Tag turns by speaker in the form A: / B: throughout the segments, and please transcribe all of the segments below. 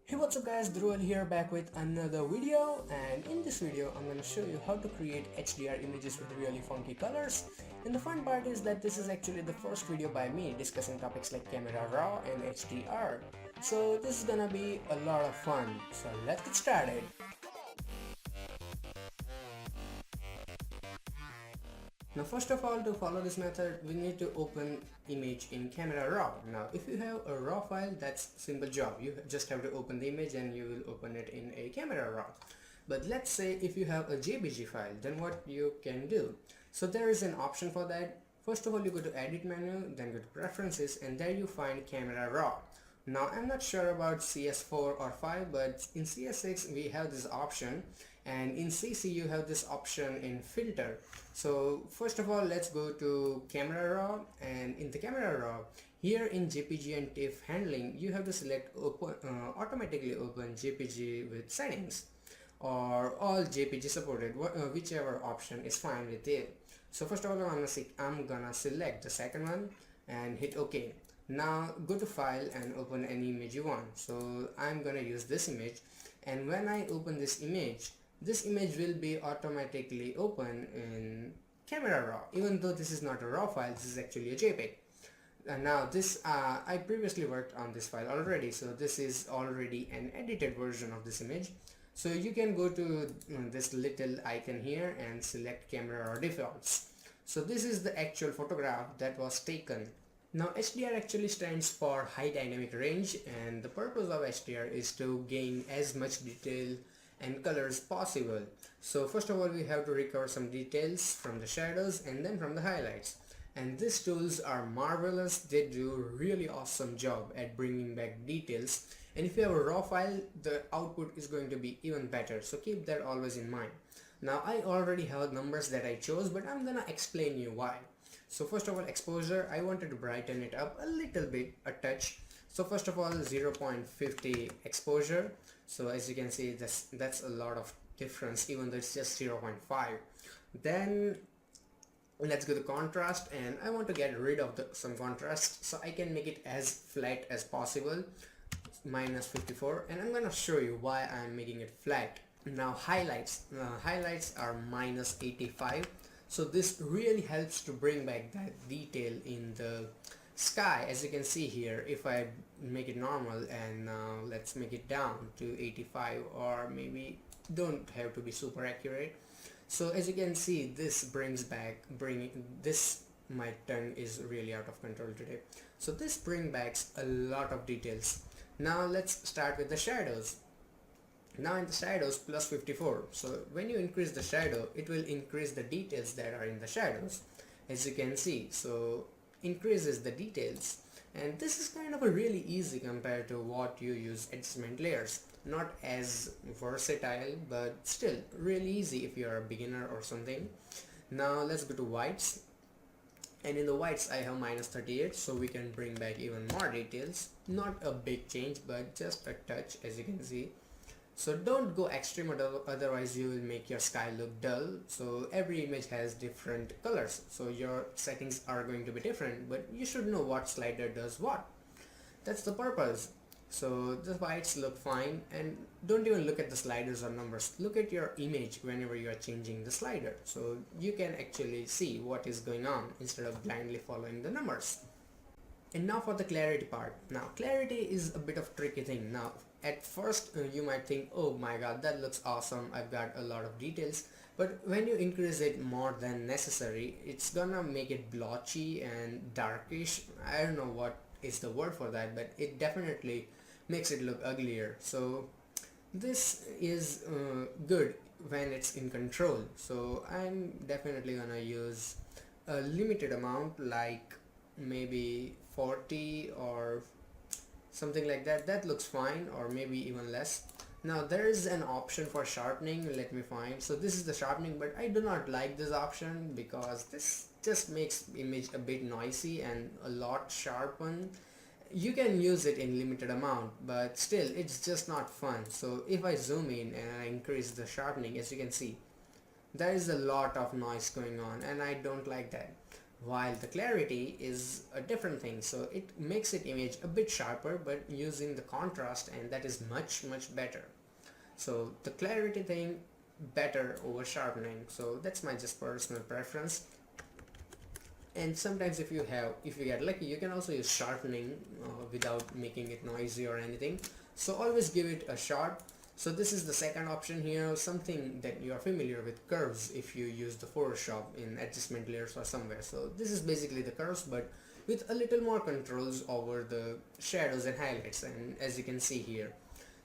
A: Hey, what's up guys, Dhruval here back with another video, and in this video I'm going to show you how to create HDR images with really funky colors. And the fun part is that this is actually the first video by me discussing topics like camera raw and HDR. So this is gonna be a lot of fun, so let's get started. Now first of all, to follow this method we need to open image in camera raw. Now if you have a raw file, that's simple job, you just have to open the image and you will open it in a camera raw. But let's say if you have a JPG file, then what you can do, so there is an option for that. First of all, you go to edit menu, then go to preferences, and there you find camera raw. Now I'm not sure about cs4 or 5, but in cs6 we have this option, and in cc you have this option in filter. So first of all, let's go to camera raw, and in the camera raw here in jpg and tiff handling you have to select automatically open jpg with settings, or all jpg supported, whichever option is fine with it. So first of all, I'm gonna select the second one and hit OK. Now go to file and open any image you want. So I'm gonna use this image, and when I open this image will be automatically open in camera raw, even though this is not a raw file, this is actually a JPEG. And now this I previously worked on this file already, so this is already an edited version of this image. So you can go to this little icon here and select camera raw defaults. So this is the actual photograph that was taken. Now HDR actually stands for high dynamic range, and the purpose of HDR is to gain as much detail and colors possible. So first of all, we have to recover some details from the shadows and then from the highlights. And these tools are marvelous, they do a really awesome job at bringing back details. And if you have a raw file, the output is going to be even better, so keep that always in mind. Now I already have numbers that I chose, but I'm gonna explain you why. So first of all, exposure, I wanted to brighten it up a little bit, a touch. So first of all, 0.50 exposure. So as you can see, that's a lot of difference, even though it's just 0.5. Then let's go to contrast, and I want to get rid of some contrast, so I can make it as flat as possible, minus 54, and I'm gonna show you why I'm making it flat. Now highlights are minus 85. So this really helps to bring back that detail in the sky. As you can see here, if I make it normal, and let's make it down to 85, or maybe don't have to be super accurate. So as you can see, this my tongue is really out of control today. So this brings back a lot of details. Now let's start with the shadows. Now in the shadows, plus 54. So when you increase the shadow, it will increase the details that are in the shadows, as you can see. So increases the details, and this is kind of a really easy compared to what you use adjustment layers. Not as versatile, but still really easy if you're a beginner or something. Now let's go to whites, and in the whites I have minus 38, so we can bring back even more details. Not a big change, but just a touch, as you can see. So don't go extreme, otherwise you will make your sky look dull. So every image has different colors, so your settings are going to be different, but you should know what slider does what. That's the purpose. So the whites look fine, and don't even look at the sliders or numbers. Look at your image whenever you are changing the slider, so you can actually see what is going on instead of blindly following the numbers. And now for the clarity part. Now clarity is a bit of tricky thing. Now at first you might think, oh my god, that looks awesome, I've got a lot of details. But when you increase it more than necessary, it's gonna make it blotchy and darkish. I don't know what is the word for that, but it definitely makes it look uglier. So this is good when it's in control. So I'm definitely gonna use a limited amount, like maybe 40 or something like that. That looks fine, or maybe even less. Now there is an option for sharpening, let me find. So this is the sharpening, but I do not like this option because this just makes image a bit noisy and a lot sharpened. You can use it in limited amount, but still it's just not fun. So if I zoom in and I increase the sharpening, as you can see, there is a lot of noise going on, and I don't like that. while the clarity is a different thing. So it makes it image a bit sharper, but using the contrast, and that is much better. So the clarity thing better over sharpening, so that's my just personal preference. And sometimes if you get lucky, you can also use sharpening without making it noisy or anything, so always give it a shot. So this is the second option here, something that you are familiar with, curves, if you use the Photoshop in adjustment layers or somewhere. So this is basically the curves, but with a little more controls over the shadows and highlights. And as you can see here,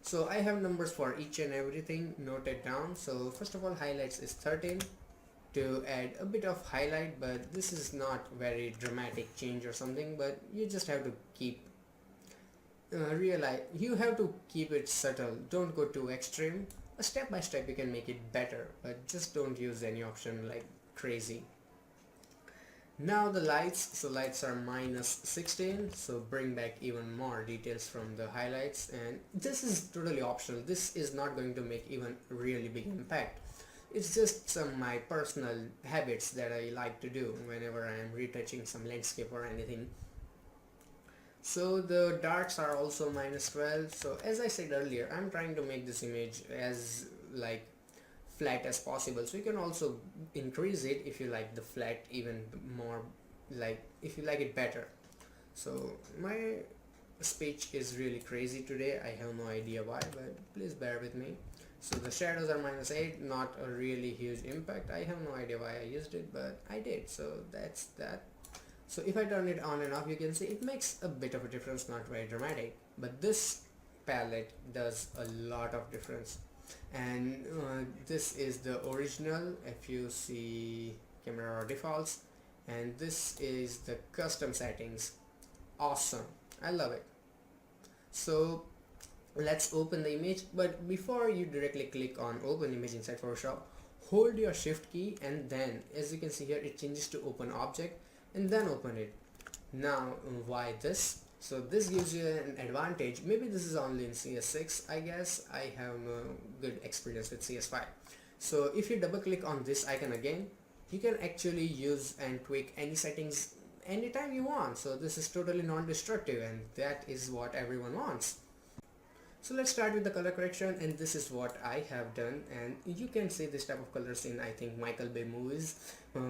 A: so I have numbers for each and everything noted down. So first of all, highlights is 13 to add a bit of highlight, but this is not very dramatic change or something, but you just have to keep realize you have to keep it subtle, don't go too extreme. A step by step you can make it better, but just don't use any option like crazy. Now the lights, so lights are -16, so bring back even more details from the highlights, and this is totally optional. This is not going to make even really big impact. It's just some my personal habits that I like to do whenever I am retouching some landscape or anything. So the darks are also -12. So as I said earlier, I'm trying to make this image as like flat as possible, so you can also increase it if you like the flat even more, like if you like it better. So my speech is really crazy today, I have no idea why, but please bear with me. So the shadows are -8, not a really huge impact. I have no idea why I used it, but I did, so that's that. So if I turn it on and off, you can see it makes a bit of a difference, not very dramatic, but this palette does a lot of difference. And this is the original, if you see camera defaults, and this is the custom settings. Awesome, I love it. So let's open the image, but before you directly click on open image inside Photoshop, hold your shift key, and then as you can see here, it changes to open object, and then open it. Now why this? So this gives you an advantage. Maybe this is only in cs6, I guess. I have no good experience with cs5. So if you double click on this icon again, you can actually use and tweak any settings anytime you want. So this is totally non-destructive, and that is what everyone wants. So let's start with the color correction, and this is what I have done, and you can see this type of colors in I think Michael Bay movies,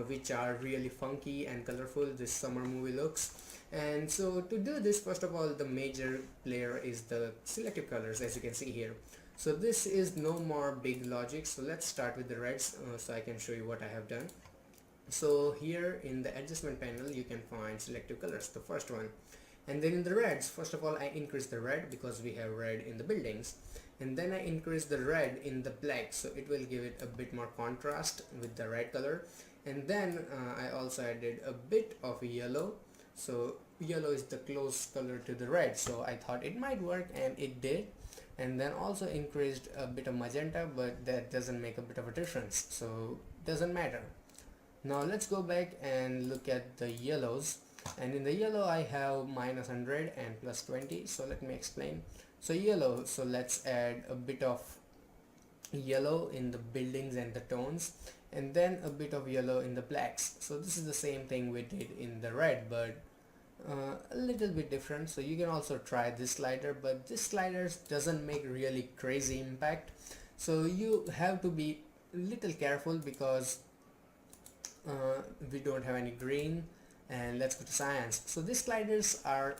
A: which are really funky and colorful, this summer movie looks. And so to do this, first of all, the major player is the selective colors, as you can see here. So this is no more big logic, so let's start with the reds, so I can show you what I have done. So here in the adjustment panel you can find selective colors, the first one. And then in the reds, first of all, I increase the red because we have red in the buildings, and then I increase the red in the black, so it will give it a bit more contrast with the red color. And then I also added a bit of yellow, so yellow is the close color to the red, so I thought it might work, and it did. And then also increased a bit of magenta, but that doesn't make a bit of a difference, so doesn't matter. Now let's go back and look at the yellows, and in the yellow I have -100 and +20. So let me explain. So yellow, so let's add a bit of yellow in the buildings and the tones, and then a bit of yellow in the blacks. So this is the same thing we did in the red, but a little bit different. So you can also try this slider, but this slider doesn't make really crazy impact, so you have to be a little careful because we don't have any green. And let's go to science. So these sliders are,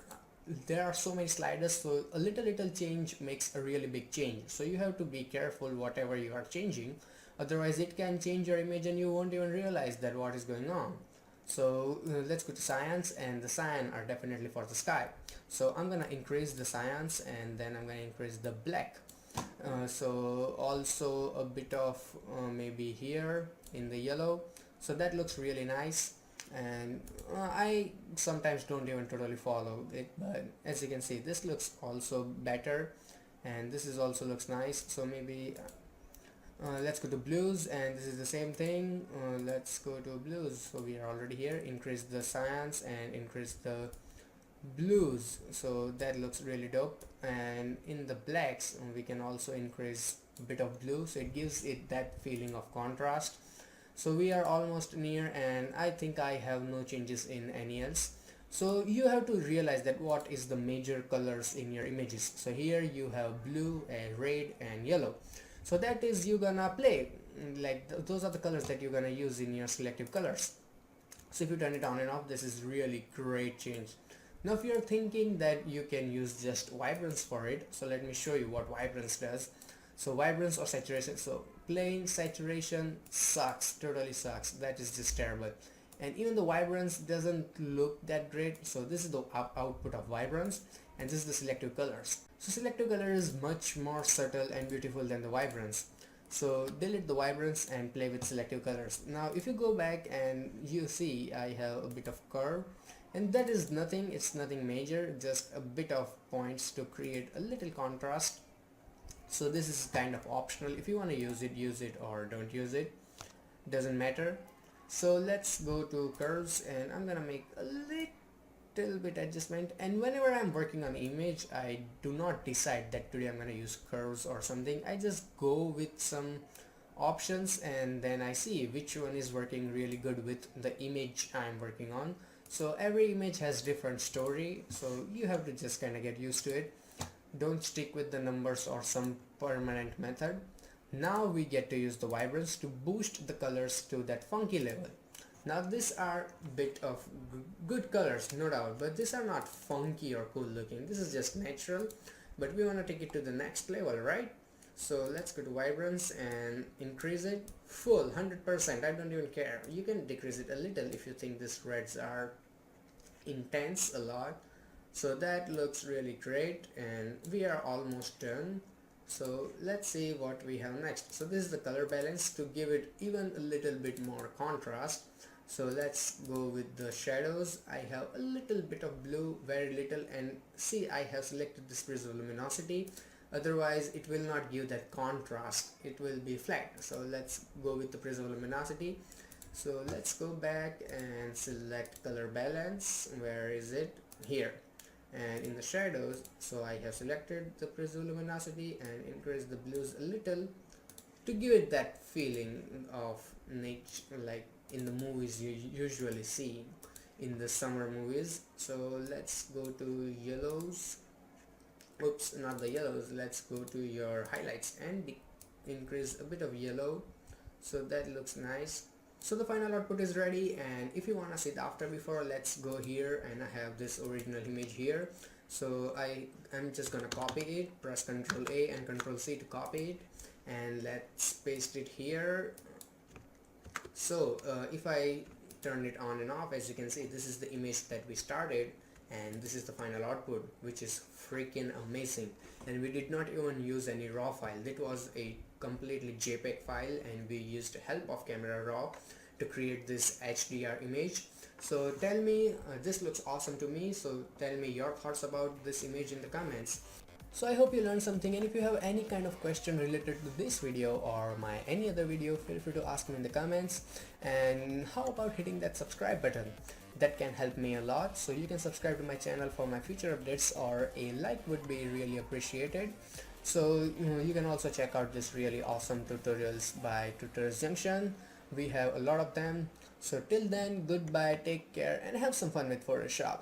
A: there are so many sliders, so a little change makes a really big change, so you have to be careful whatever you are changing, otherwise it can change your image and you won't even realize that what is going on. So let's go to science, and the cyan are definitely for the sky, so I'm gonna increase the cyans, and then I'm gonna increase the black. So also a bit of maybe here in the yellow, so that looks really nice. And I sometimes don't even totally follow it, but as you can see, this looks also better, and this is also looks nice. So maybe let's go to blues, and this is the same thing. Let's go to blues, so we are already here. Increase the cyans and increase the blues, so that looks really dope. And in the blacks we can also increase a bit of blue, so it gives it that feeling of contrast. So we are almost near, and I think I have no changes in any else. So you have to realize that what is the major colors in your images. So here you have blue and red and yellow. So that is you gonna play like those are the colors that you're gonna use in your selective colors. So if you turn it on and off, this is really great change. Now if you're thinking that you can use just vibrance for it, so let me show you what vibrance does. So vibrance or saturation, so plain saturation sucks, totally sucks, that is just terrible. And even the vibrance doesn't look that great. So this is the output of vibrance, and this is the selective colors. So selective color is much more subtle and beautiful than the vibrance. So delete the vibrance and play with selective colors. Now if you go back and you see I have a bit of curve, and that is nothing, it's nothing major, just a bit of points to create a little contrast. So this is kind of optional. If you want to use it, or don't use it, doesn't matter. So let's go to curves, and I'm gonna make a little bit adjustment. And whenever I'm working on image, I do not decide that today I'm gonna use curves or something. I just go with some options, and then I see which one is working really good with the image I'm working on. So every image has different story, so you have to just kind of get used to it. Don't stick with the numbers or some permanent method. Now we get to use the vibrance to boost the colors to that funky level. Now these are bit of good colors, no doubt, but these are not funky or cool looking. This is just natural, but we want to take it to the next level, right? So let's go to vibrance and increase it full 100%. I don't even care. You can decrease it a little if you think these reds are intense a lot. So that looks really great, and we are almost done. So let's see what we have next. So this is the color balance to give it even a little bit more contrast. So let's go with the shadows. I have a little bit of blue, very little, and see I have selected this prism luminosity. Otherwise it will not give that contrast, it will be flat. So let's go with the prism luminosity. So let's go back and select color balance. Where is it? Here. And in the shadows, so I have selected the prism luminosity and increased the blues a little to give it that feeling of nature, like in the movies you usually see in the summer movies. So let's go to yellows. Oops, not the yellows. Let's go to your highlights and increase a bit of yellow, so that looks nice. So the final output is ready, and if you want to see the after before, let's go here, and I have this original image here. So I'm just gonna copy it, press Ctrl A and Ctrl C to copy it, and let's paste it here. So if I turn it on and off, as you can see, this is the image that we started, and this is the final output, which is freaking amazing. And we did not even use any raw file. That was a completely JPEG file, and we used the help of Camera Raw to create this HDR image. So tell me, this looks awesome to me, so tell me your thoughts about this image in the comments. So I hope you learned something, and if you have any kind of question related to this video or my any other video, feel free to ask me in the comments. And how about hitting that subscribe button? That can help me a lot. So you can subscribe to my channel for my future updates, or a like would be really appreciated. So you can also check out this really awesome tutorials by Tutorials Junction. We have a lot of them. So till then, goodbye, take care, and have some fun with Photoshop.